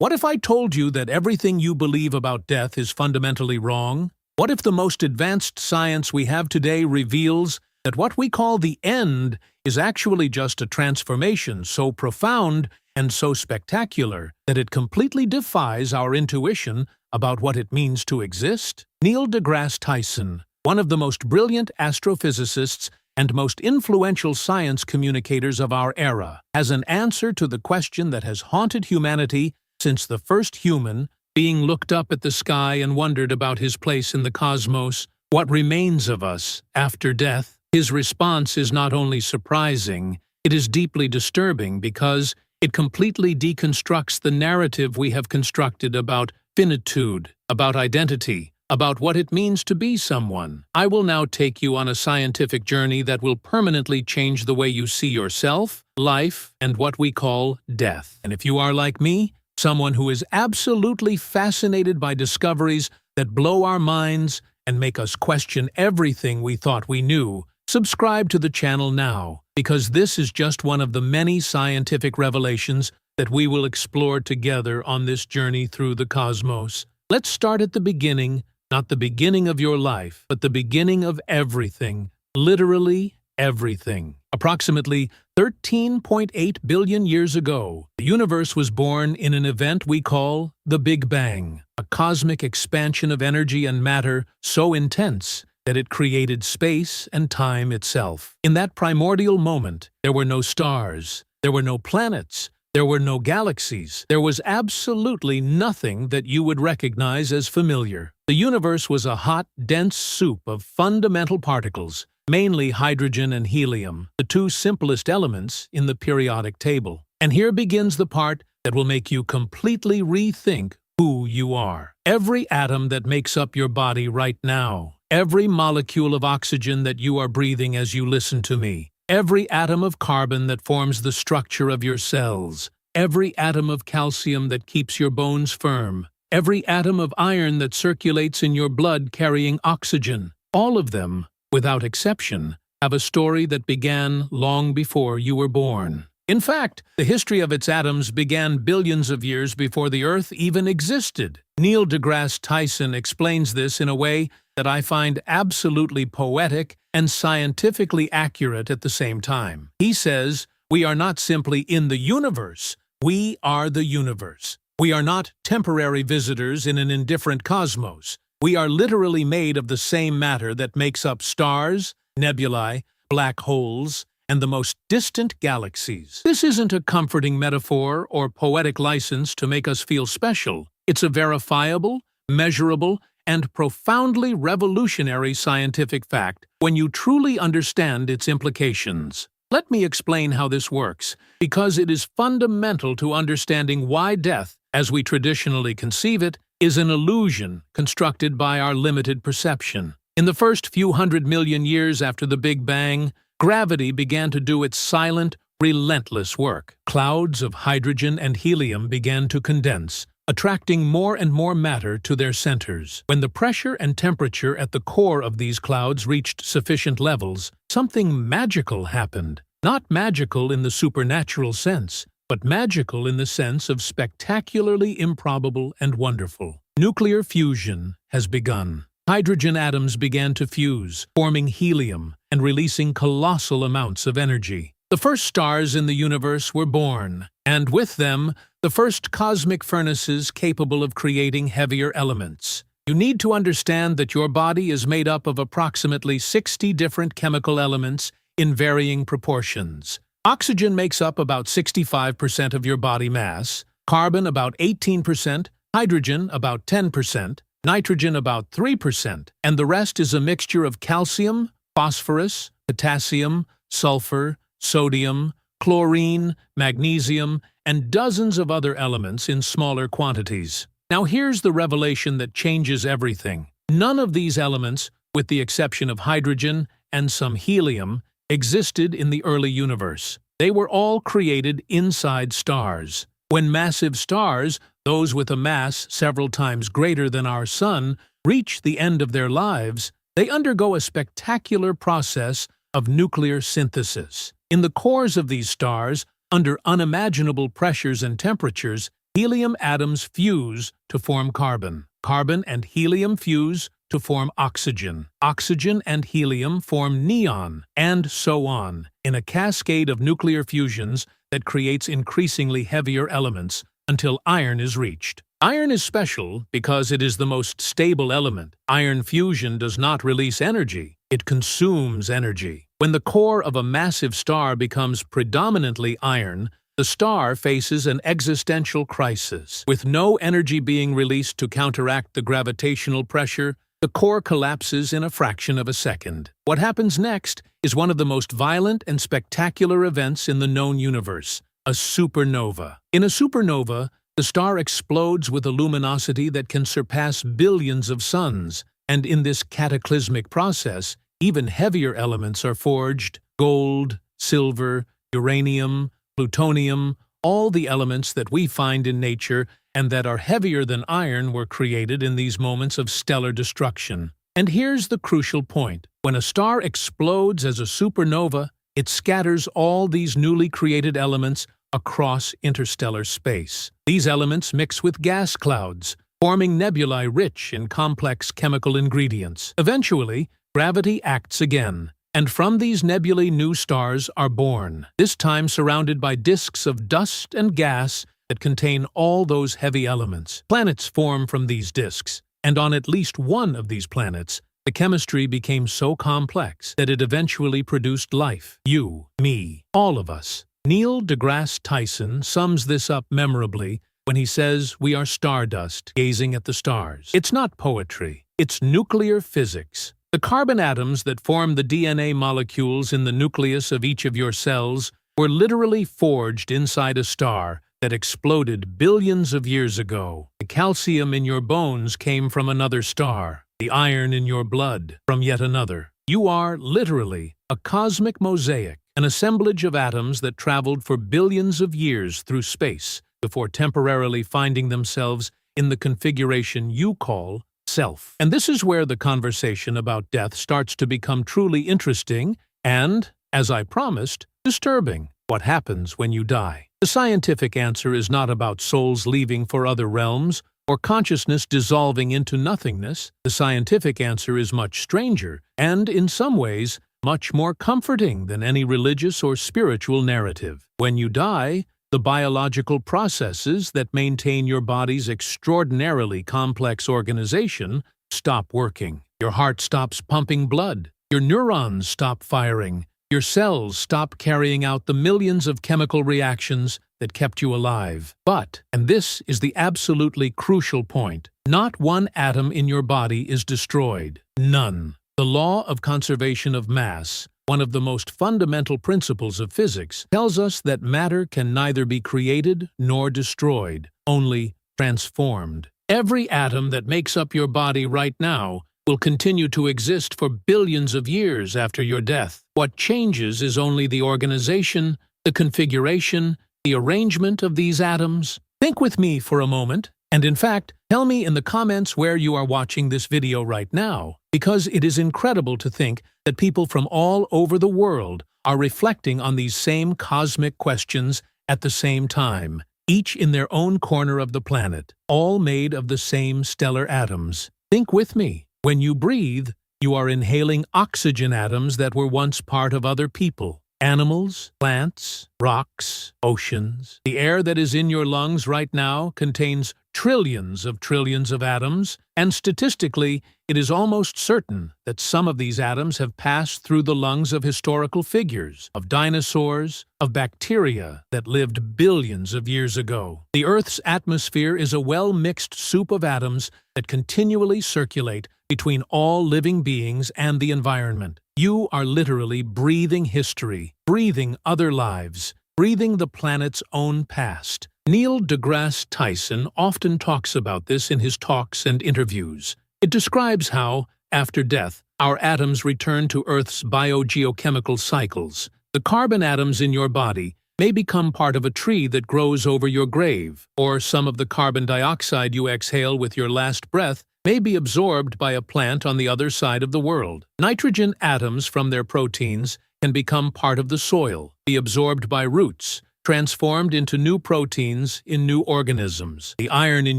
What if I told you that everything you believe about death is fundamentally wrong? What if the most advanced science we have today reveals that what we call the end is actually just a transformation so profound and so spectacular that it completely defies our intuition about what it means to exist? Neil deGrasse Tyson, one of the most brilliant astrophysicists and most influential science communicators of our era, has an answer to the question that has haunted humanity since the first human being looked up at the sky and wondered about his place in the cosmos. What remains of us after death? His response is not only surprising, it is deeply disturbing because it completely deconstructs the narrative we have constructed about finitude, about identity, about what it means to be someone. I will now take you on a scientific journey that will permanently change the way you see yourself, life, and what we call death. And if you are like me, someone who is absolutely fascinated by discoveries that blow our minds and make us question everything we thought we knew, subscribe to the channel now, because this is just one of the many scientific revelations that we will explore together on this journey through the cosmos. Let's start at the beginning, not the beginning of your life, but the beginning of everything, literally everything. Approximately 13.8 billion years ago, the universe was born in an event we call the Big Bang, a cosmic expansion of energy and matter so intense that it created space and time itself. In that primordial moment, there were no stars, there were no planets, there were no galaxies. There was absolutely nothing that you would recognize as familiar. The universe was a hot, dense soup of fundamental particles, mainly hydrogen and helium, the two simplest elements in the periodic table. And here begins the part that will make you completely rethink who you are. Every atom that makes up your body right now, every molecule of oxygen that you are breathing as you listen to me, every atom of carbon that forms the structure of your cells, every atom of calcium that keeps your bones firm, every atom of iron that circulates in your blood carrying oxygen, all of them, without exception, have a story that began long before you were born. In fact, the history of its atoms began billions of years before the Earth even existed. Neil deGrasse Tyson explains this in a way that I find absolutely poetic and scientifically accurate at the same time. He says, "We are not simply in the universe, we are the universe. We are not temporary visitors in an indifferent cosmos. We are literally made of the same matter that makes up stars, nebulae, black holes, and the most distant galaxies." This isn't a comforting metaphor or poetic license to make us feel special. It's a verifiable, measurable, and profoundly revolutionary scientific fact when you truly understand its implications. Let me explain how this works, because it is fundamental to understanding why death, as we traditionally conceive it, is an illusion constructed by our limited perception. In the first few 100 million years after the Big Bang, gravity began to do its silent, relentless work. Clouds of hydrogen and helium began to condense, attracting more and more matter to their centers. When the pressure and temperature at the core of these clouds reached sufficient levels, something magical happened. Not magical in the supernatural sense, but magical in the sense of spectacularly improbable and wonderful. Nuclear fusion has begun. Hydrogen atoms began to fuse, forming helium and releasing colossal amounts of energy. The first stars in the universe were born, and with them, the first cosmic furnaces capable of creating heavier elements. You need to understand that your body is made up of approximately 60 different chemical elements in varying proportions. Oxygen makes up about 65% of your body mass, carbon about 18%, hydrogen about 10%, nitrogen about 3%, and the rest is a mixture of calcium, phosphorus, potassium, sulfur, sodium, chlorine, magnesium, and dozens of other elements in smaller quantities. Now here's the revelation that changes everything. None of these elements, with the exception of hydrogen and some helium, existed in the early universe. They were all created inside stars. When massive stars, those with a mass several times greater than our Sun, reach the end of their lives, they undergo a spectacular process of nuclear synthesis. In the cores of these stars, under unimaginable pressures and temperatures, Helium atoms fuse to form carbon. Carbon and helium fuse to form oxygen. Oxygen and helium form neon, and so on, in a cascade of nuclear fusions that creates increasingly heavier elements until iron is reached. Iron is special because it is the most stable element. Iron fusion does not release energy, it consumes energy. When the core of a massive star becomes predominantly iron, the star faces an existential crisis. With no energy being released to counteract the gravitational pressure, the core collapses in a fraction of a second. What happens next is one of the most violent and spectacular events in the known universe, a supernova. In a supernova, the star explodes with a luminosity that can surpass billions of suns, and in this cataclysmic process, even heavier elements are forged: gold, silver, uranium, plutonium. All the elements that we find in nature and that are heavier than iron were created in these moments of stellar destruction. And here's the crucial point. When a star explodes as a supernova, it scatters all these newly created elements across interstellar space. These elements mix with gas clouds, forming nebulae rich in complex chemical ingredients. Eventually, gravity acts again, and from these nebulae new stars are born, this time surrounded by disks of dust and gas that contain all those heavy elements. Planets form from these disks, and on at least one of these planets, the chemistry became so complex that it eventually produced life. You, me, all of us. Neil deGrasse Tyson sums this up memorably when he says we are stardust gazing at the stars. It's not poetry, it's nuclear physics. The carbon atoms that form the DNA molecules in the nucleus of each of your cells were literally forged inside a star that exploded billions of years ago. The calcium in your bones came from another star, the iron in your blood from yet another. You are literally a cosmic mosaic, an assemblage of atoms that traveled for billions of years through space before temporarily finding themselves in the configuration you call self. And this is where the conversation about death starts to become truly interesting and, as I promised, disturbing. What happens when you die? The scientific answer is not about souls leaving for other realms or consciousness dissolving into nothingness. The scientific answer is much stranger and, in some ways, much more comforting than any religious or spiritual narrative. When you die, the biological processes that maintain your body's extraordinarily complex organization stop working. Your heart stops pumping blood. Your neurons stop firing. Your cells stop carrying out the millions of chemical reactions that kept you alive. But, and this is the absolutely crucial point, not one atom in your body is destroyed. None. The law of conservation of mass, one of the most fundamental principles of physics, tells us that matter can neither be created nor destroyed, only transformed. Every atom that makes up your body right now will continue to exist for billions of years after your death. What changes is only the organization, the configuration, the arrangement of these atoms. Think with me for a moment, and in fact, tell me in the comments where you are watching this video right now, because it is incredible to think that people from all over the world are reflecting on these same cosmic questions at the same time, each in their own corner of the planet, all made of the same stellar atoms. Think with me. When you breathe, you are inhaling oxygen atoms that were once part of other people. Animals, plants, rocks, oceans. The air that is in your lungs right now contains trillions of atoms, and statistically, it is almost certain that some of these atoms have passed through the lungs of historical figures, of dinosaurs, of bacteria that lived billions of years ago. The Earth's atmosphere is a well-mixed soup of atoms that continually circulate between all living beings and the environment. You are literally breathing history, breathing other lives, breathing the planet's own past. Neil deGrasse Tyson often talks about this in his talks and interviews. It describes how, after death, our atoms return to Earth's biogeochemical cycles. The carbon atoms in your body may become part of a tree that grows over your grave, or some of the carbon dioxide you exhale with your last breath may be absorbed by a plant on the other side of the world. Nitrogen atoms from their proteins can become part of the soil, be absorbed by roots, transformed into new proteins in new organisms. The iron in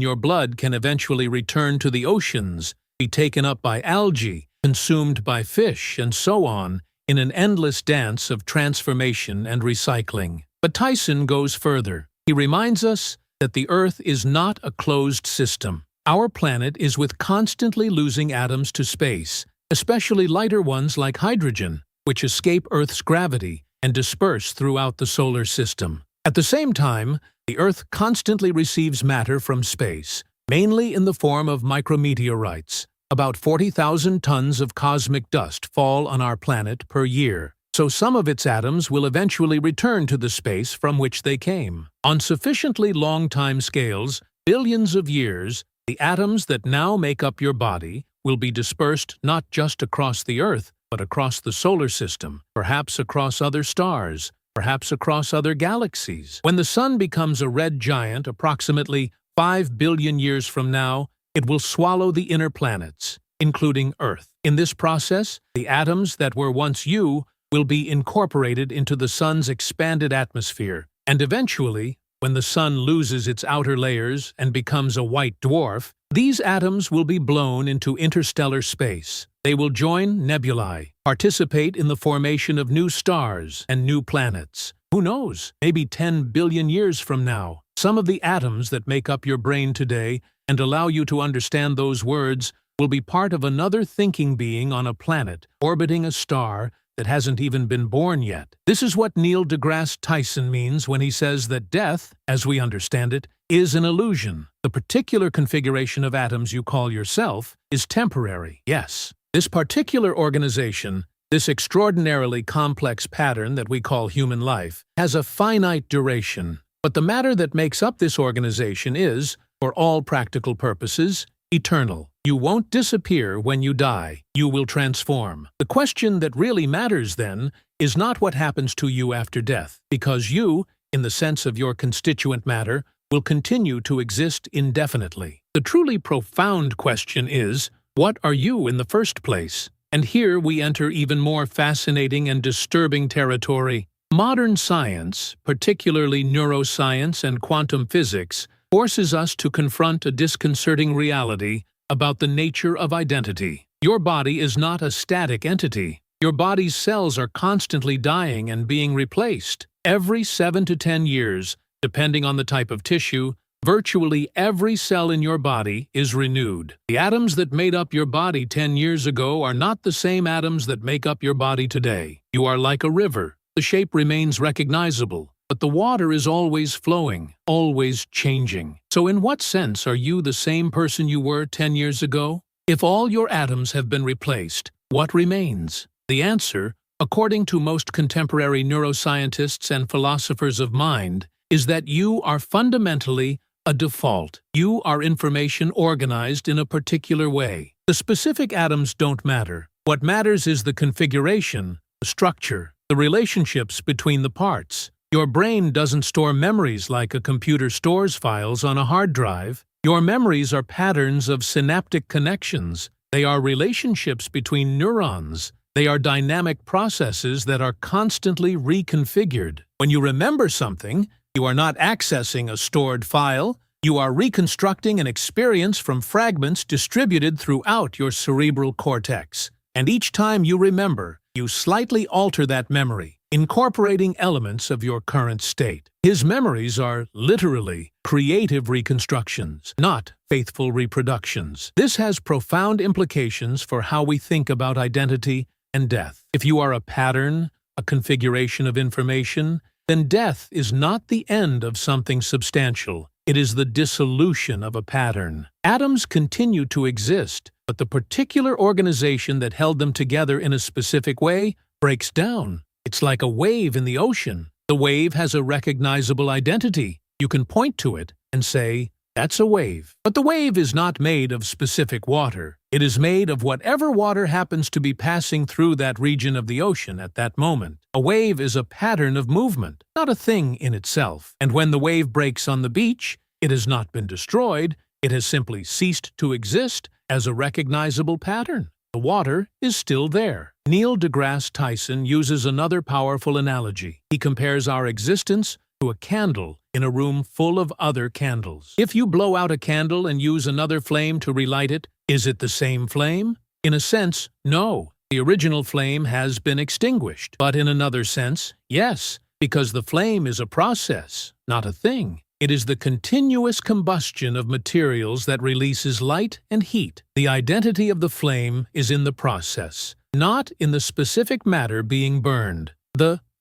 your blood can eventually return to the oceans, be taken up by algae, consumed by fish, and so on, in an endless dance of transformation and recycling. But Tyson goes further. He reminds us that the Earth is not a closed system. Our planet is with constantly losing atoms to space, especially lighter ones like hydrogen, which escape Earth's gravity and disperse throughout the solar system. At the same time, the Earth constantly receives matter from space, mainly in the form of micrometeorites. About 40,000 tons of cosmic dust fall on our planet per year, so some of its atoms will eventually return to the space from which they came. On sufficiently long time scales, billions of years, the atoms that now make up your body will be dispersed not just across the Earth, but across the solar system, perhaps across other stars, perhaps across other galaxies. When the Sun becomes a red giant approximately 5 billion years from now, it will swallow the inner planets, including Earth. In this process, the atoms that were once you will be incorporated into the Sun's expanded atmosphere, and eventually, when the Sun loses its outer layers and becomes a white dwarf, these atoms will be blown into interstellar space. They will join nebulae, participate in the formation of new stars and new planets. Who knows, maybe 10 billion years from now, some of the atoms that make up your brain today and allow you to understand those words will be part of another thinking being on a planet orbiting a star that hasn't even been born yet. This is what Neil deGrasse Tyson means when he says that death, as we understand it, is an illusion. The particular configuration of atoms you call yourself is temporary. Yes, this particular organization, this extraordinarily complex pattern that we call human life, has a finite duration. But the matter that makes up this organization is, for all practical purposes, eternal. You won't disappear when you die. You will transform. The question that really matters, then, is not what happens to you after death, because you, in the sense of your constituent matter, will continue to exist indefinitely. The truly profound question is, what are you in the first place? And here we enter even more fascinating and disturbing territory. Modern science, particularly neuroscience and quantum physics, forces us to confront a disconcerting reality about the nature of identity. Your body is not a static entity. Your body's cells are constantly dying and being replaced. Every 7 to 10 years, depending on the type of tissue, virtually every cell in your body is renewed. The atoms that made up your body 10 years ago are not the same atoms that make up your body today. You are like a river. The shape remains recognizable, but the water is always flowing, always changing. So in what sense are you the same person you were 10 years ago? If all your atoms have been replaced, what remains? The answer, according to most contemporary neuroscientists and philosophers of mind, is that you are fundamentally a default. You are information organized in a particular way. The specific atoms don't matter. What matters is the configuration, the structure, the relationships between the parts. Your brain doesn't store memories like a computer stores files on a hard drive. Your memories are patterns of synaptic connections. They are relationships between neurons. They are dynamic processes that are constantly reconfigured. When you remember something, you are not accessing a stored file. You are reconstructing an experience from fragments distributed throughout your cerebral cortex. And each time you remember, you slightly alter that memory, incorporating elements of your current state. His memories are literally creative reconstructions, not faithful reproductions. This has profound implications for how we think about identity and death. If you are a pattern, a configuration of information, then death is not the end of something substantial. It is the dissolution of a pattern. Atoms continue to exist, but the particular organization that held them together in a specific way breaks down. It's like a wave in the ocean. The wave has a recognizable identity. You can point to it and say, "That's a wave." But the wave is not made of specific water. It is made of whatever water happens to be passing through that region of the ocean at that moment. A wave is a pattern of movement, not a thing in itself. And when the wave breaks on the beach, it has not been destroyed. It has simply ceased to exist as a recognizable pattern. The water is still there. Neil deGrasse Tyson uses another powerful analogy. He compares our existence to a candle in a room full of other candles. If you blow out a candle and use another flame to relight it, is it the same flame? In a sense, no. The original flame has been extinguished. But in another sense, yes, because the flame is a process, not a thing. It is the continuous combustion of materials that releases light and heat. The identity of the flame is in the process, not in the specific matter being burned.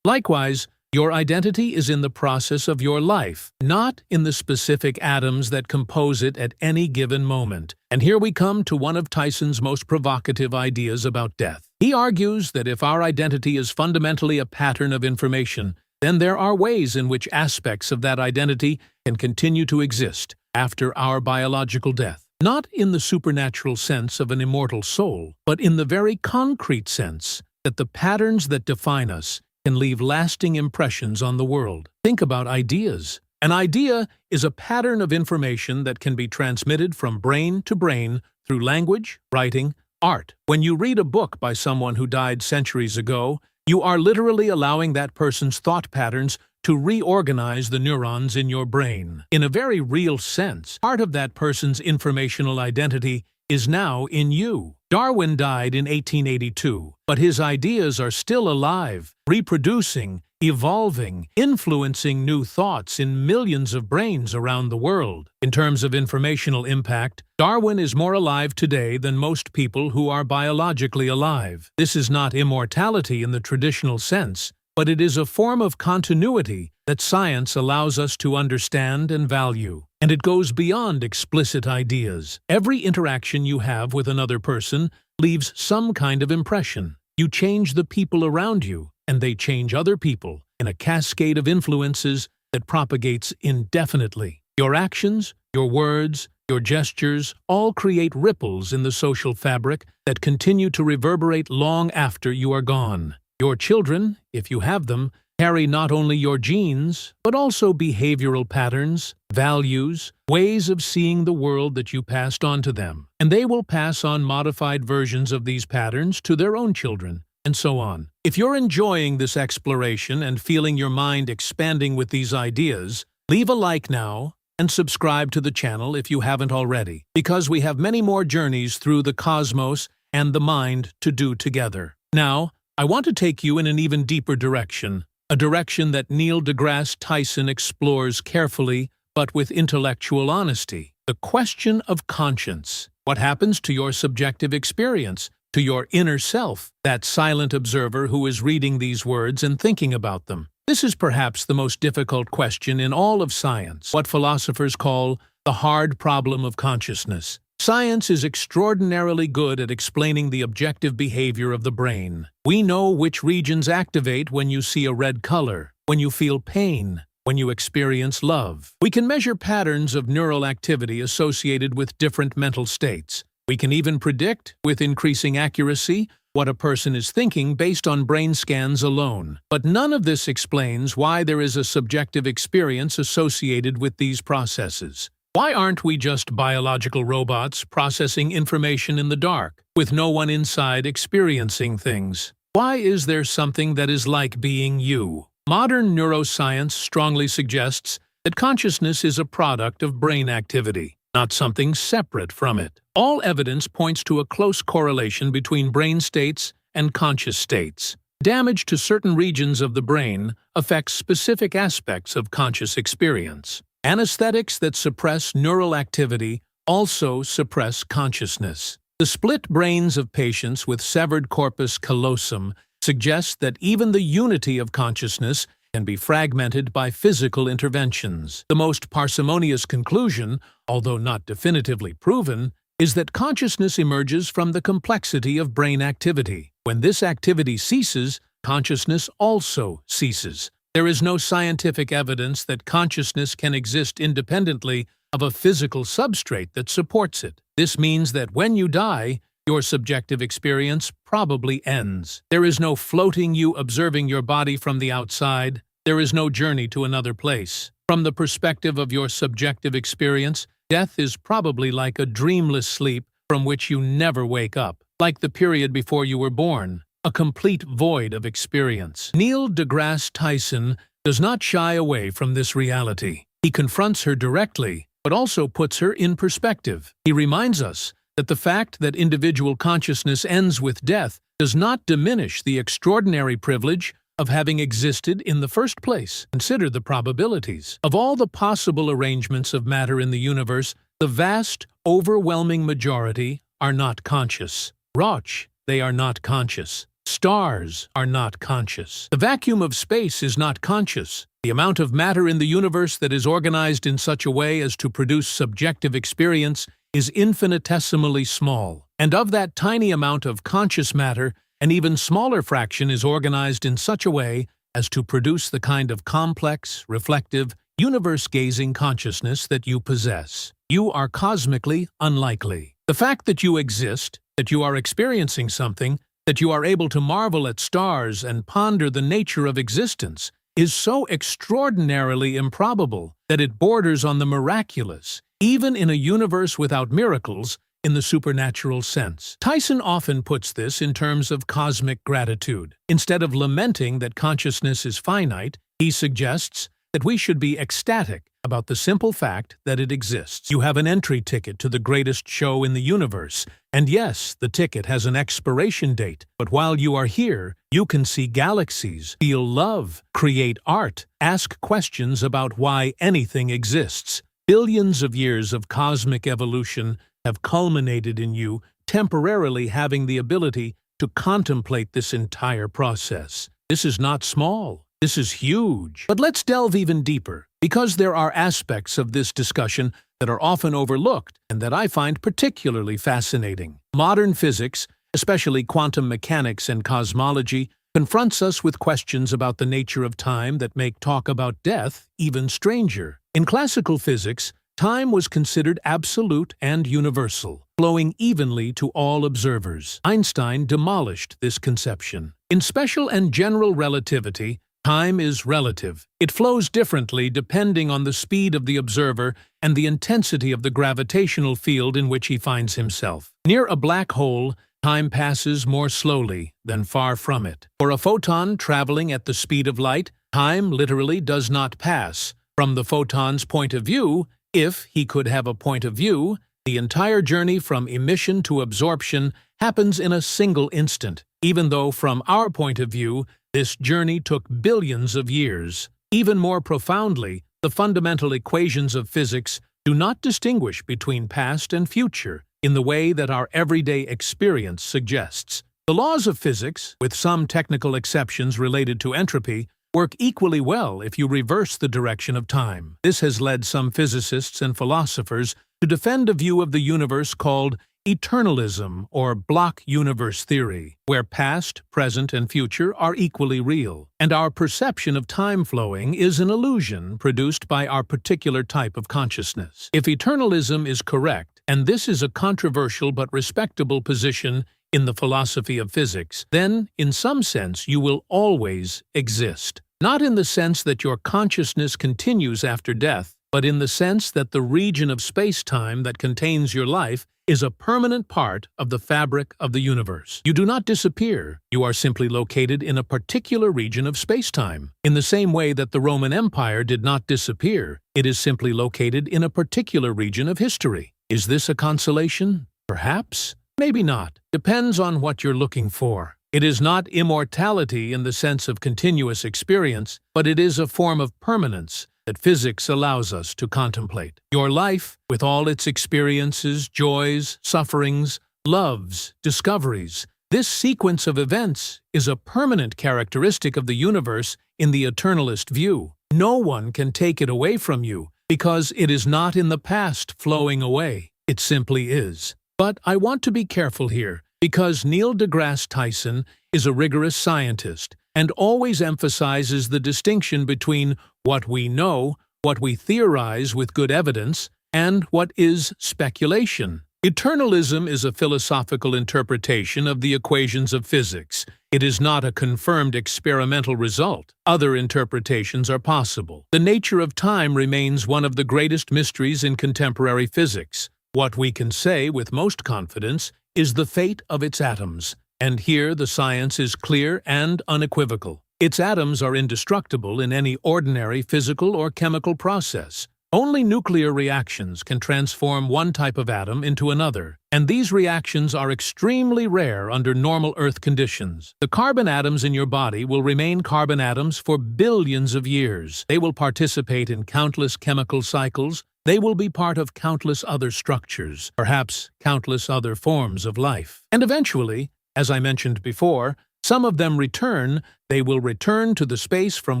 Likewise, your identity is in the process of your life, not in the specific atoms that compose it at any given moment. And here we come to one of Tyson's most provocative ideas about death. He argues that if our identity is fundamentally a pattern of information, then there are ways in which aspects of that identity can continue to exist after our biological death. Not in the supernatural sense of an immortal soul, but in the very concrete sense that the patterns that define us can leave lasting impressions on the world. Think about ideas. An idea is a pattern of information that can be transmitted from brain to brain through language, writing, art. When you read a book by someone who died centuries ago, you are literally allowing that person's thought patterns to reorganize the neurons in your brain. In a very real sense, part of that person's informational identity is now in you. Darwin died in 1882, but his ideas are still alive, reproducing, evolving, influencing new thoughts in millions of brains around the world. In terms of informational impact, Darwin is more alive today than most people who are biologically alive. This is not immortality in the traditional sense, but it is a form of continuity that science allows us to understand and value. And it goes beyond explicit ideas. Every interaction you have with another person leaves some kind of impression. You change the people around you, and they change other people in a cascade of influences that propagates indefinitely. Your actions, your words, your gestures all create ripples in the social fabric that continue to reverberate long after you are gone. Your children, if you have them, carry not only your genes, but also behavioral patterns, values, ways of seeing the world that you passed on to them. And they will pass on modified versions of these patterns to their own children, and so on. If you're enjoying this exploration and feeling your mind expanding with these ideas, leave a like now and subscribe to the channel if you haven't already, because we have many more journeys through the cosmos and the mind to do together. Now, I want to take you in an even deeper direction, a direction that Neil deGrasse Tyson explores carefully but with intellectual honesty. The question of conscience. What happens to your subjective experience, to your inner self, that silent observer who is reading these words and thinking about them? This is perhaps the most difficult question in all of science, what philosophers call the hard problem of consciousness. Science is extraordinarily good at explaining the objective behavior of the brain. We know which regions activate when you see a red color, when you feel pain, when you experience love. We can measure patterns of neural activity associated with different mental states. We can even predict, with increasing accuracy, what a person is thinking based on brain scans alone. But none of this explains why there is a subjective experience associated with these processes. Why aren't we just biological robots processing information in the dark, with no one inside experiencing things? Why is there something that is like being you? Modern neuroscience strongly suggests that consciousness is a product of brain activity, not something separate from it. All evidence points to a close correlation between brain states and conscious states. Damage to certain regions of the brain affects specific aspects of conscious experience. Anesthetics that suppress neural activity also suppress consciousness. The split brains of patients with severed corpus callosum suggest that even the unity of consciousness can be fragmented by physical interventions. The most parsimonious conclusion, although not definitively proven, is that consciousness emerges from the complexity of brain activity. When this activity ceases, consciousness also ceases. There is no scientific evidence that consciousness can exist independently of a physical substrate that supports it. This means that when you die, your subjective experience probably ends. There is no floating you observing your body from the outside. There is no journey to another place. From the perspective of your subjective experience, death is probably like a dreamless sleep from which you never wake up, like the period before you were born. A complete void of experience. Neil deGrasse Tyson does not shy away from this reality. He confronts her directly, but also puts her in perspective. He reminds us that the fact that individual consciousness ends with death does not diminish the extraordinary privilege of having existed in the first place. Consider the probabilities. Of all the possible arrangements of matter in the universe, the vast, overwhelming majority are not conscious. Roch, they are not conscious. Stars are not conscious. The vacuum of space is not conscious. The amount of matter in the universe that is organized in such a way as to produce subjective experience is infinitesimally small. And of that tiny amount of conscious matter, an even smaller fraction is organized in such a way as to produce the kind of complex, reflective, universe-gazing consciousness that you possess. You are cosmically unlikely. The fact that you exist, that you are experiencing something, that you are able to marvel at stars and ponder the nature of existence, is so extraordinarily improbable that it borders on the miraculous, even in a universe without miracles, in the supernatural sense. Tyson often puts this in terms of cosmic gratitude. Instead of lamenting that consciousness is finite, he suggests that we should be ecstatic about the simple fact that it exists. You have an entry ticket to the greatest show in the universe, and yes, the ticket has an expiration date, but while you are here, you can see galaxies, feel love, create art, ask questions about why anything exists. Billions of years of cosmic evolution have culminated in you temporarily having the ability to contemplate this entire process. This is not small. This is huge. But let's delve even deeper, because there are aspects of this discussion that are often overlooked and that I find particularly fascinating. Modern physics, especially quantum mechanics and cosmology, confronts us with questions about the nature of time that make talk about death even stranger. In classical physics, time was considered absolute and universal, flowing evenly to all observers. Einstein demolished this conception. In special and general relativity, time is relative. It flows differently depending on the speed of the observer and the intensity of the gravitational field in which he finds himself. Near a black hole, time passes more slowly than far from it. For a photon traveling at the speed of light, time literally does not pass. From the photon's point of view, if he could have a point of view, the entire journey from emission to absorption happens in a single instant, even though from our point of view, this journey took billions of years. Even more profoundly, the fundamental equations of physics do not distinguish between past and future in the way that our everyday experience suggests. The laws of physics, with some technical exceptions related to entropy, work equally well if you reverse the direction of time. This has led some physicists and philosophers to defend a view of the universe called eternalism or block universe theory, where past, present, and future are equally real, and our perception of time flowing is an illusion produced by our particular type of consciousness. If eternalism is correct, and this is a controversial but respectable position in the philosophy of physics, then, in some sense, you will always exist. Not in the sense that your consciousness continues after death, but in the sense that the region of space-time that contains your life is a permanent part of the fabric of the universe. You do not disappear. You are simply located in a particular region of space-time. In the same way that the Roman Empire did not disappear, it is simply located in a particular region of history. Is this a consolation? Perhaps. Maybe not. Depends on what you're looking for. It is not immortality in the sense of continuous experience, but it is a form of permanence that physics allows us to contemplate. Your life, with all its experiences, joys, sufferings, loves, discoveries, this sequence of events is a permanent characteristic of the universe in the eternalist view. No one can take it away from you because it is not in the past flowing away. It simply is. But I want to be careful here, because Neil deGrasse Tyson is a rigorous scientist and always emphasizes the distinction between what we know, what we theorize with good evidence, and what is speculation. Eternalism is a philosophical interpretation of the equations of physics. It is not a confirmed experimental result. Other interpretations are possible. The nature of time remains one of the greatest mysteries in contemporary physics. What we can say with most confidence is the fate of its atoms, and here the science is clear and unequivocal. Its atoms are indestructible in any ordinary physical or chemical process. Only nuclear reactions can transform one type of atom into another, and these reactions are extremely rare under normal Earth conditions. The carbon atoms in your body will remain carbon atoms for billions of years. They will participate in countless chemical cycles. They will be part of countless other structures, perhaps countless other forms of life. And eventually, as I mentioned before, some of them return. They will return to the space from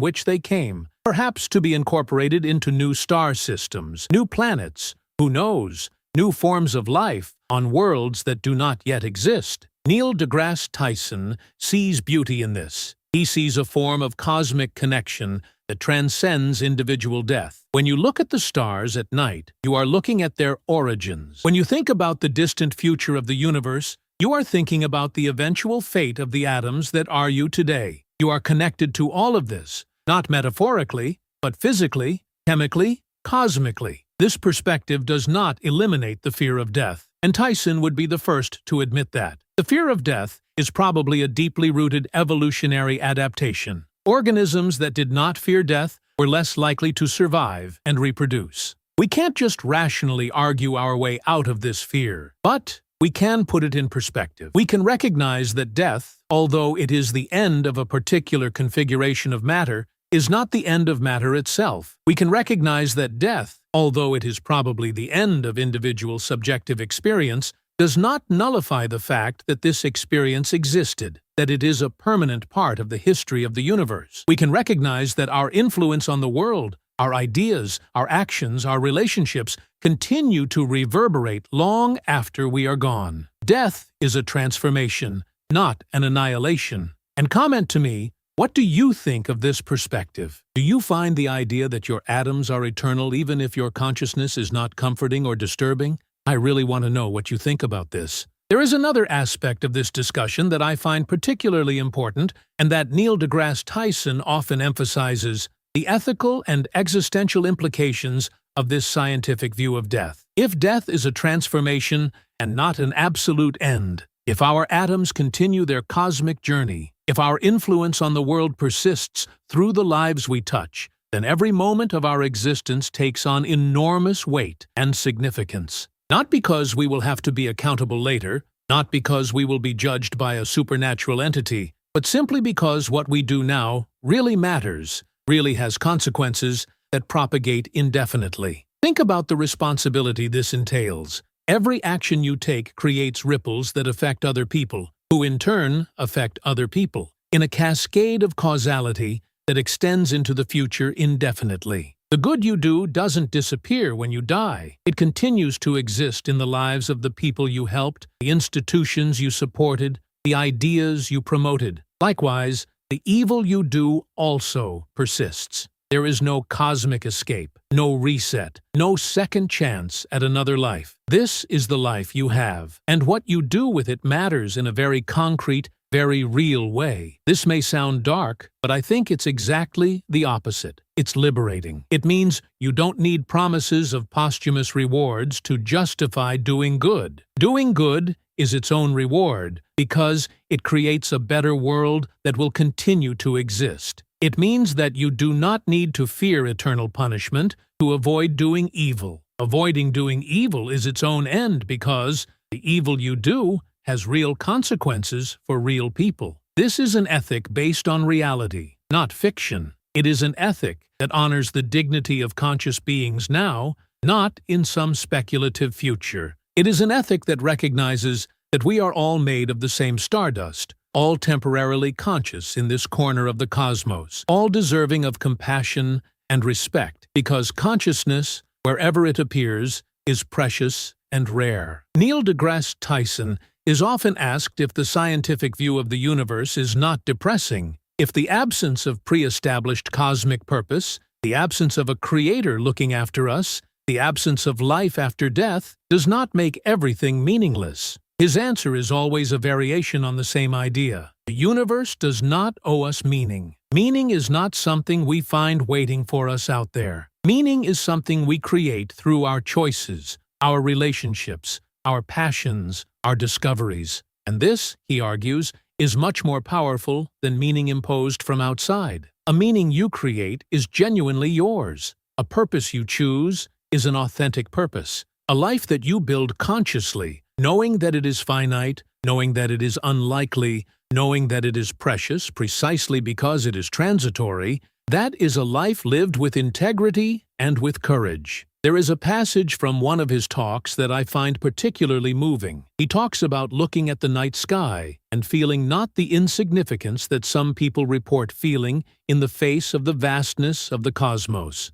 which they came, perhaps to be incorporated into new star systems, new planets, who knows, new forms of life on worlds that do not yet exist. Neil deGrasse Tyson sees beauty in this. He sees a form of cosmic connection that transcends individual death. When you look at the stars at night, you are looking at their origins. When you think about the distant future of the universe, you are thinking about the eventual fate of the atoms that are you today. You are connected to all of this, not metaphorically, but physically, chemically, cosmically. This perspective does not eliminate the fear of death, and Tyson would be the first to admit that. The fear of death is probably a deeply rooted evolutionary adaptation. Organisms that did not fear death were less likely to survive and reproduce. We can't just rationally argue our way out of this fear, but we can put it in perspective. We can recognize that death, although it is the end of a particular configuration of matter, is not the end of matter itself. We can recognize that death, although it is probably the end of individual subjective experience, does not nullify the fact that this experience existed, that it is a permanent part of the history of the universe. We can recognize that our influence on the world, our ideas, our actions, our relationships continue to reverberate long after we are gone. Death is a transformation, not an annihilation. And comment to me, what do you think of this perspective? Do you find the idea that your atoms are eternal even if your consciousness is not comforting or disturbing? I really want to know what you think about this. There is another aspect of this discussion that I find particularly important and that Neil deGrasse Tyson often emphasizes: the ethical and existential implications of this scientific view of death. If death is a transformation and not an absolute end, if our atoms continue their cosmic journey, if our influence on the world persists through the lives we touch, then every moment of our existence takes on enormous weight and significance. Not because we will have to be accountable later, not because we will be judged by a supernatural entity, but simply because what we do now really matters, really has consequences that propagate indefinitely. Think about the responsibility this entails. Every action you take creates ripples that affect other people, who in turn affect other people, in a cascade of causality that extends into the future indefinitely. The good you do doesn't disappear when you die. It continues to exist in the lives of the people you helped, the institutions you supported, the ideas you promoted. Likewise, the evil you do also persists. There is no cosmic escape, no reset, no second chance at another life. This is the life you have, and what you do with it matters in a very concrete, very real way. This may sound dark, but I think it's exactly the opposite. It's liberating. It means you don't need promises of posthumous rewards to justify doing good. Doing good is its own reward because it creates a better world that will continue to exist. It means that you do not need to fear eternal punishment to avoid doing evil. Avoiding doing evil is its own end because the evil you do has real consequences for real people. This is an ethic based on reality, not fiction. It is an ethic that honors the dignity of conscious beings now, not in some speculative future. It is an ethic that recognizes that we are all made of the same stardust, all temporarily conscious in this corner of the cosmos, all deserving of compassion and respect, because consciousness, wherever it appears, is precious and rare. Neil deGrasse Tyson is often asked if the scientific view of the universe is not depressing, if the absence of pre-established cosmic purpose, the absence of a creator looking after us, the absence of life after death, does not make everything meaningless. His answer is always a variation on the same idea. The universe does not owe us meaning. Meaning is not something we find waiting for us out there. Meaning is something we create through our choices, our relationships, our passions, our discoveries. And this, he argues, is much more powerful than meaning imposed from outside. A meaning you create is genuinely yours. A purpose you choose is an authentic purpose. A life that you build consciously, knowing that it is finite, knowing that it is unlikely, knowing that it is precious precisely because it is transitory, that is a life lived with integrity and with courage. There is a passage from one of his talks that I find particularly moving. He talks about looking at the night sky and feeling not the insignificance that some people report feeling in the face of the vastness of the cosmos,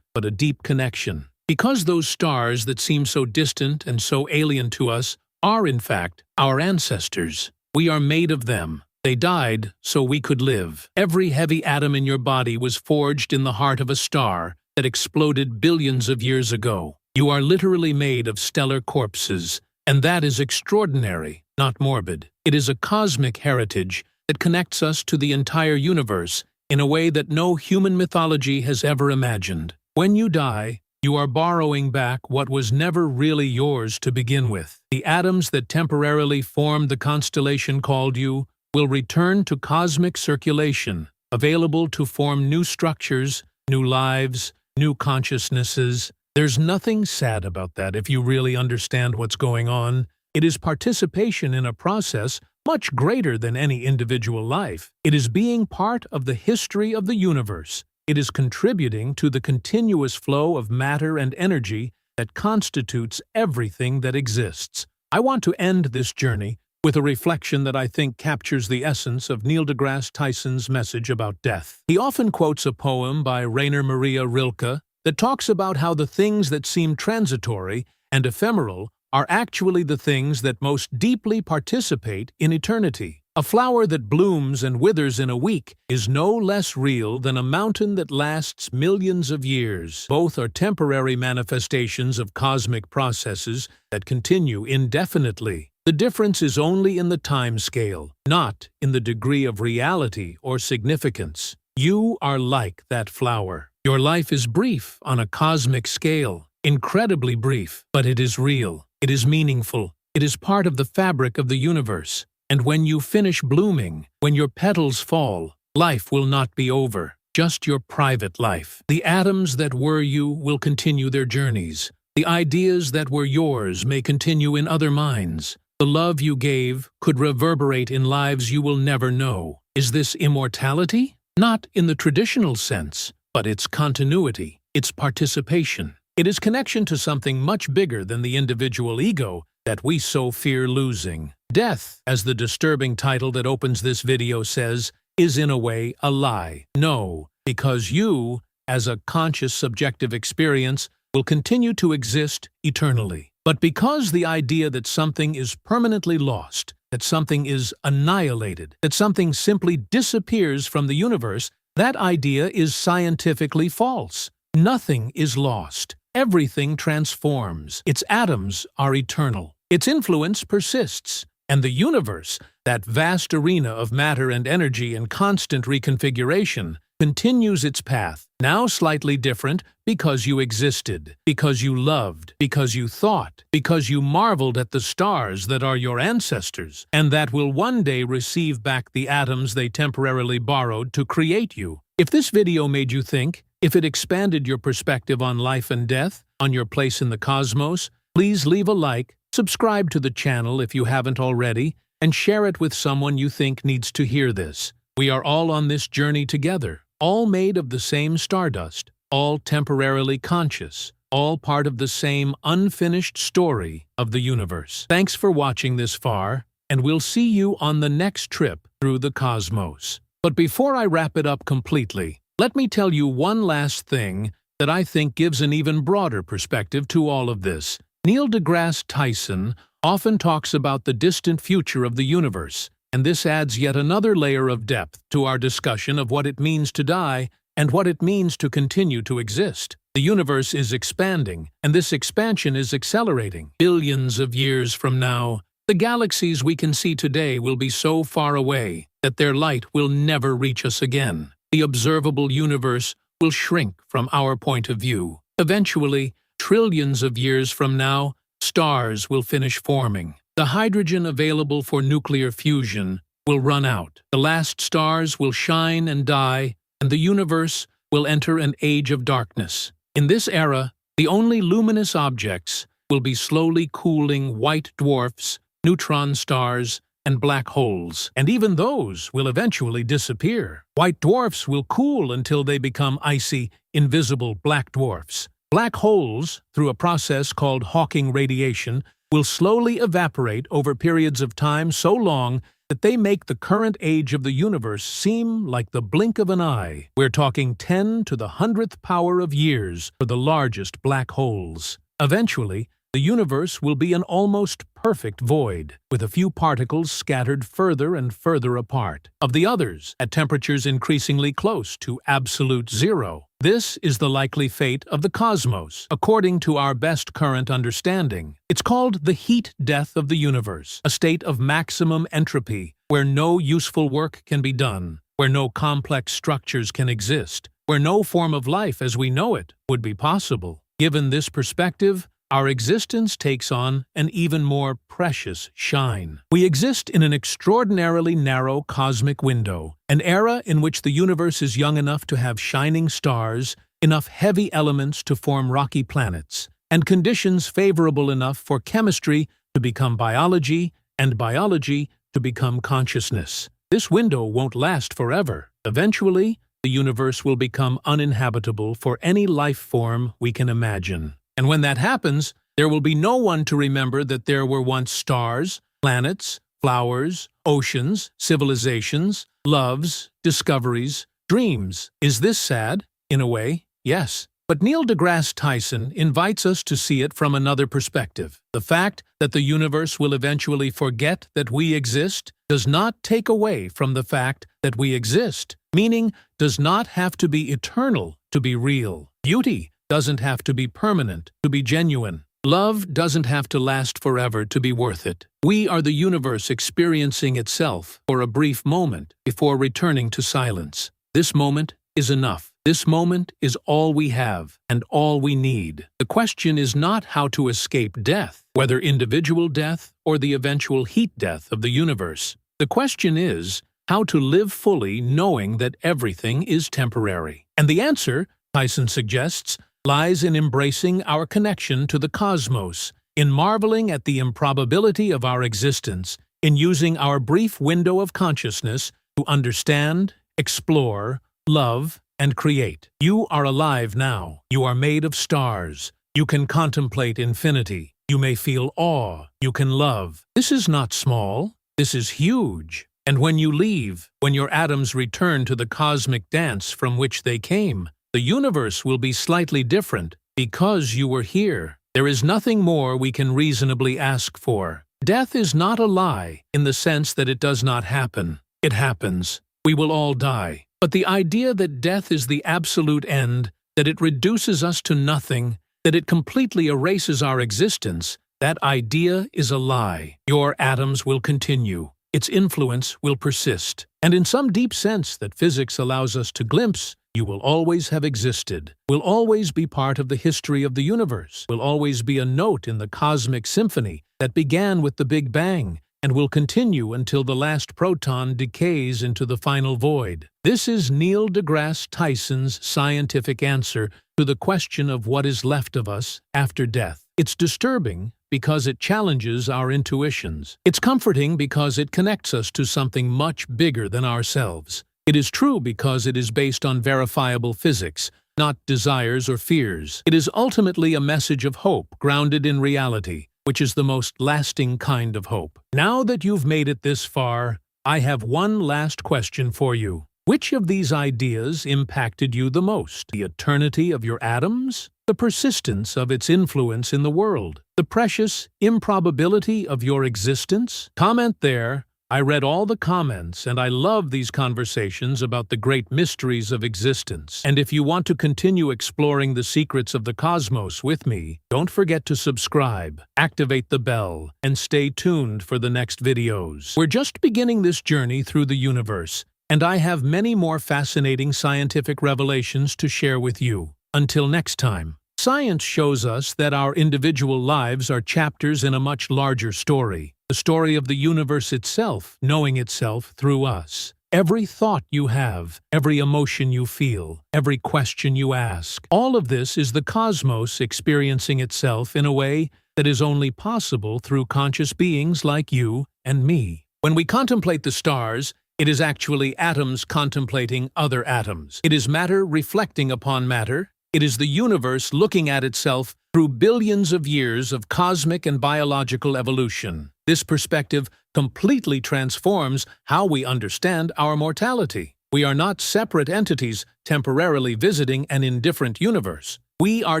but a deep connection. Because those stars that seem so distant and so alien to us are, in fact, our ancestors. We are made of them. They died so we could live. Every heavy atom in your body was forged in the heart of a star that exploded billions of years ago. You are literally made of stellar corpses, and that is extraordinary, not morbid. It is a cosmic heritage that connects us to the entire universe in a way that no human mythology has ever imagined. When you die, you are borrowing back what was never really yours to begin with. The atoms that temporarily formed the constellation called you will return to cosmic circulation, available to form new structures, new lives, new consciousnesses. There's nothing sad about that if you really understand what's going on. It is participation in a process much greater than any individual life. It is being part of the history of the universe. It is contributing to the continuous flow of matter and energy that constitutes everything that exists. I want to end this journey with a reflection that I think captures the essence of Neil deGrasse Tyson's message about death. He often quotes a poem by Rainer Maria Rilke that talks about how the things that seem transitory and ephemeral are actually the things that most deeply participate in eternity. A flower that blooms and withers in a week is no less real than a mountain that lasts millions of years. Both are temporary manifestations of cosmic processes that continue indefinitely. The difference is only in the time scale, not in the degree of reality or significance. You are like that flower. Your life is brief on a cosmic scale, incredibly brief, but it is real. It is meaningful. It is part of the fabric of the universe. And when you finish blooming, when your petals fall, life will not be over, just your private life. The atoms that were you will continue their journeys. The ideas that were yours may continue in other minds. The love you gave could reverberate in lives you will never know. Is this immortality? Not in the traditional sense, but its continuity, its participation. It is connection to something much bigger than the individual ego that we so fear losing. Death, as the disturbing title that opens this video says, is in a way a lie. No, because you, as a conscious subjective experience, will continue to exist eternally. But because the idea that something is permanently lost, that something is annihilated, that something simply disappears from the universe, that idea is scientifically false. Nothing is lost. Everything transforms. Its atoms are eternal. Its influence persists. And the universe, that vast arena of matter and energy in constant reconfiguration, continues its path, now slightly different because you existed, because you loved, because you thought, because you marveled at the stars that are your ancestors, and that will one day receive back the atoms they temporarily borrowed to create you. If this video made you think, if it expanded your perspective on life and death, on your place in the cosmos, please leave a like, subscribe to the channel if you haven't already, and share it with someone you think needs to hear this. We are all on this journey together, all made of the same stardust, all temporarily conscious, all part of the same unfinished story of the universe. Thanks for watching this far, and we'll see you on the next trip through the cosmos. But before I wrap it up completely, let me tell you one last thing that I think gives an even broader perspective to all of this. Neil deGrasse Tyson often talks about the distant future of the universe, and this adds yet another layer of depth to our discussion of what it means to die and what it means to continue to exist. The universe is expanding, and this expansion is accelerating. Billions of years from now, the galaxies we can see today will be so far away that their light will never reach us again. The observable universe will shrink from our point of view. Eventually, trillions of years from now, stars will finish forming. The hydrogen available for nuclear fusion will run out. The last stars will shine and die, and the universe will enter an age of darkness. In this era, the only luminous objects will be slowly cooling white dwarfs, neutron stars, and black holes, and even those will eventually disappear. White dwarfs will cool until they become icy, invisible black dwarfs. Black holes, through a process called Hawking radiation, will slowly evaporate over periods of time so long that they make the current age of the universe seem like the blink of an eye. We're talking 10 to the 100th power of years for the largest black holes. Eventually, the universe will be an almost perfect void, with a few particles scattered further and further apart. Of the others, at temperatures increasingly close to absolute zero. This is the likely fate of the cosmos, according to our best current understanding. It's called the heat death of the universe, a state of maximum entropy, where no useful work can be done, where no complex structures can exist, where no form of life as we know it would be possible. Given this perspective, our existence takes on an even more precious shine. We exist in an extraordinarily narrow cosmic window, an era in which the universe is young enough to have shining stars, enough heavy elements to form rocky planets, and conditions favorable enough for chemistry to become biology and biology to become consciousness. This window won't last forever. Eventually, the universe will become uninhabitable for any life form we can imagine. And when that happens, there will be no one to remember that there were once stars, planets, flowers, oceans, civilizations, loves, discoveries, dreams. Is this sad? In a way, yes. But Neil deGrasse Tyson invites us to see it from another perspective. The fact that the universe will eventually forget that we exist does not take away from the fact that we exist, meaning does not have to be eternal to be real. Beauty doesn't have to be permanent to be genuine. Love doesn't have to last forever to be worth it. We are the universe experiencing itself for a brief moment before returning to silence. This moment is enough. This moment is all we have and all we need. The question is not how to escape death, whether individual death or the eventual heat death of the universe. The question is how to live fully knowing that everything is temporary. And the answer, Tyson suggests, lies in embracing our connection to the cosmos, in marveling at the improbability of our existence, in using our brief window of consciousness to understand, explore, love, and create. You are alive now. You are made of stars. You can contemplate infinity. You may feel awe. You can love. This is not small. This is huge. And when you leave, when your atoms return to the cosmic dance from which they came, the universe will be slightly different because you were here. There is nothing more we can reasonably ask for. Death is not a lie in the sense that it does not happen. It happens. We will all die. But the idea that death is the absolute end, that it reduces us to nothing, that it completely erases our existence, that idea is a lie. Your atoms will continue. Its influence will persist. And in some deep sense that physics allows us to glimpse, you will always have existed, will always be part of the history of the universe, will always be a note in the cosmic symphony that began with the Big Bang and will continue until the last proton decays into the final void. This is Neil deGrasse Tyson's scientific answer to the question of what is left of us after death. It's disturbing because it challenges our intuitions. It's comforting because it connects us to something much bigger than ourselves. It is true because it is based on verifiable physics, not desires or fears. It is ultimately a message of hope grounded in reality, which is the most lasting kind of hope. Now that you've made it this far, I have one last question for you. Which of these ideas impacted you the most? The eternity of your atoms? The persistence of its influence in the world? The precious improbability of your existence? Comment there. I read all the comments, and I love these conversations about the great mysteries of existence. And if you want to continue exploring the secrets of the cosmos with me, don't forget to subscribe, activate the bell, and stay tuned for the next videos. We're just beginning this journey through the universe, and I have many more fascinating scientific revelations to share with you. Until next time. Science shows us that our individual lives are chapters in a much larger story. the story of the universe itself, knowing itself through us. Every thought you have, every emotion you feel, every question you ask, all of this is the cosmos experiencing itself in a way that is only possible through conscious beings like you and me. When we contemplate the stars, it is actually atoms contemplating other atoms. It is matter reflecting upon matter. It is the universe looking at itself through billions of years of cosmic and biological evolution. This perspective completely transforms how we understand our mortality. We are not separate entities temporarily visiting an indifferent universe. We are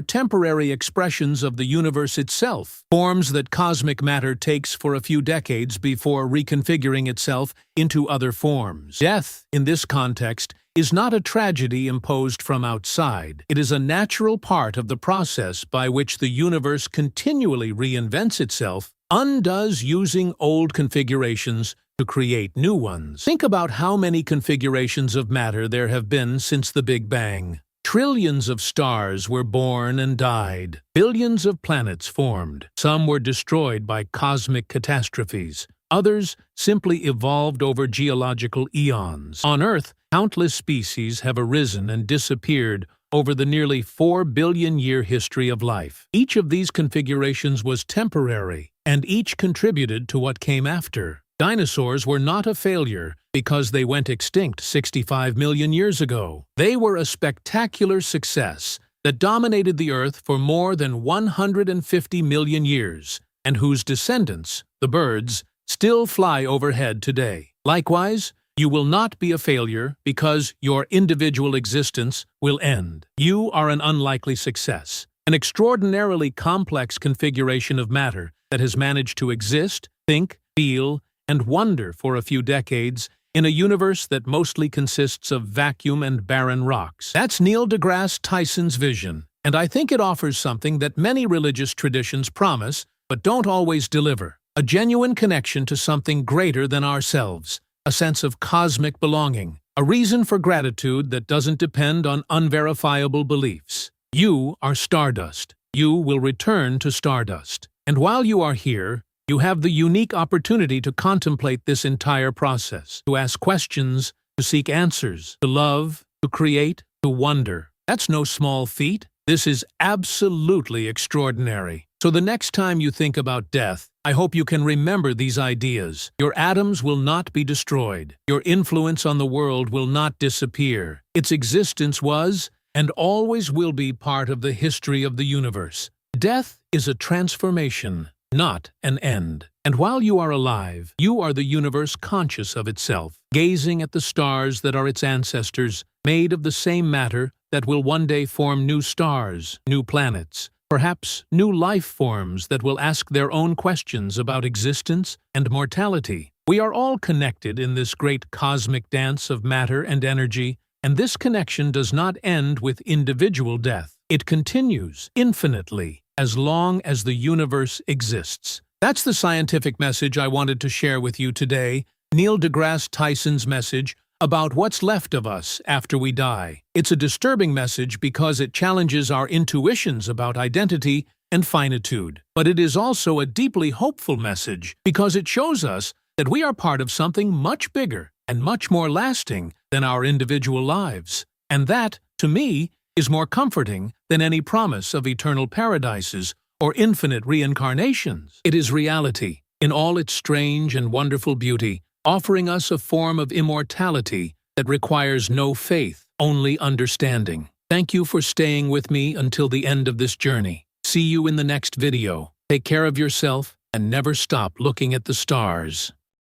temporary expressions of the universe itself, forms that cosmic matter takes for a few decades before reconfiguring itself into other forms. Death, in this context, is not a tragedy imposed from outside. It is a natural part of the process by which the universe continually reinvents itself, undoes using old configurations to create new ones. Think about how many configurations of matter there have been since the Big Bang. Trillions of stars were born and died. Billions of planets formed. Some were destroyed by cosmic catastrophes. Others simply evolved over geological eons. On Earth, countless species have arisen and disappeared over the nearly 4 billion-year history of life. Each of these configurations was temporary, and each contributed to what came after. Dinosaurs were not a failure because they went extinct 65 million years ago. They were a spectacular success that dominated the Earth for more than 150 million years, and whose descendants, the birds, still fly overhead today. Likewise, you will not be a failure because your individual existence will end. You are an unlikely success, an extraordinarily complex configuration of matter that has managed to exist, think, feel, and wonder for a few decades in a universe that mostly consists of vacuum and barren rocks. That's Neil deGrasse Tyson's vision, and I think it offers something that many religious traditions promise but don't always deliver: a genuine connection to something greater than ourselves, a sense of cosmic belonging, a reason for gratitude that doesn't depend on unverifiable beliefs. You are stardust. You will return to stardust. And while you are here, you have the unique opportunity to contemplate this entire process, to ask questions, to seek answers, to love, to create, to wonder. That's no small feat. This is absolutely extraordinary. So the next time you think about death, I hope you can remember these ideas. Your atoms will not be destroyed. Your influence on the world will not disappear. Its existence was, and always will be, part of the history of the universe. Death is a transformation, not an end. And while you are alive, you are the universe conscious of itself, gazing at the stars that are its ancestors, made of the same matter that will one day form new stars, new planets, perhaps new life forms that will ask their own questions about existence and mortality. We are all connected in this great cosmic dance of matter and energy, and this connection does not end with individual death. It continues infinitely, as long as the universe exists. That's the scientific message I wanted to share with you today, Neil deGrasse Tyson's message about what's left of us after we die. It's a disturbing message because it challenges our intuitions about identity and finitude. But it is also a deeply hopeful message because it shows us that we are part of something much bigger and much more lasting than our individual lives. And that, to me, is more comforting than any promise of eternal paradises or infinite reincarnations. It is reality, in all its strange and wonderful beauty, offering us a form of immortality that requires no faith, only understanding. Thank you for staying with me until the end of this journey. See you in the next video. Take care of yourself and never stop looking at the stars.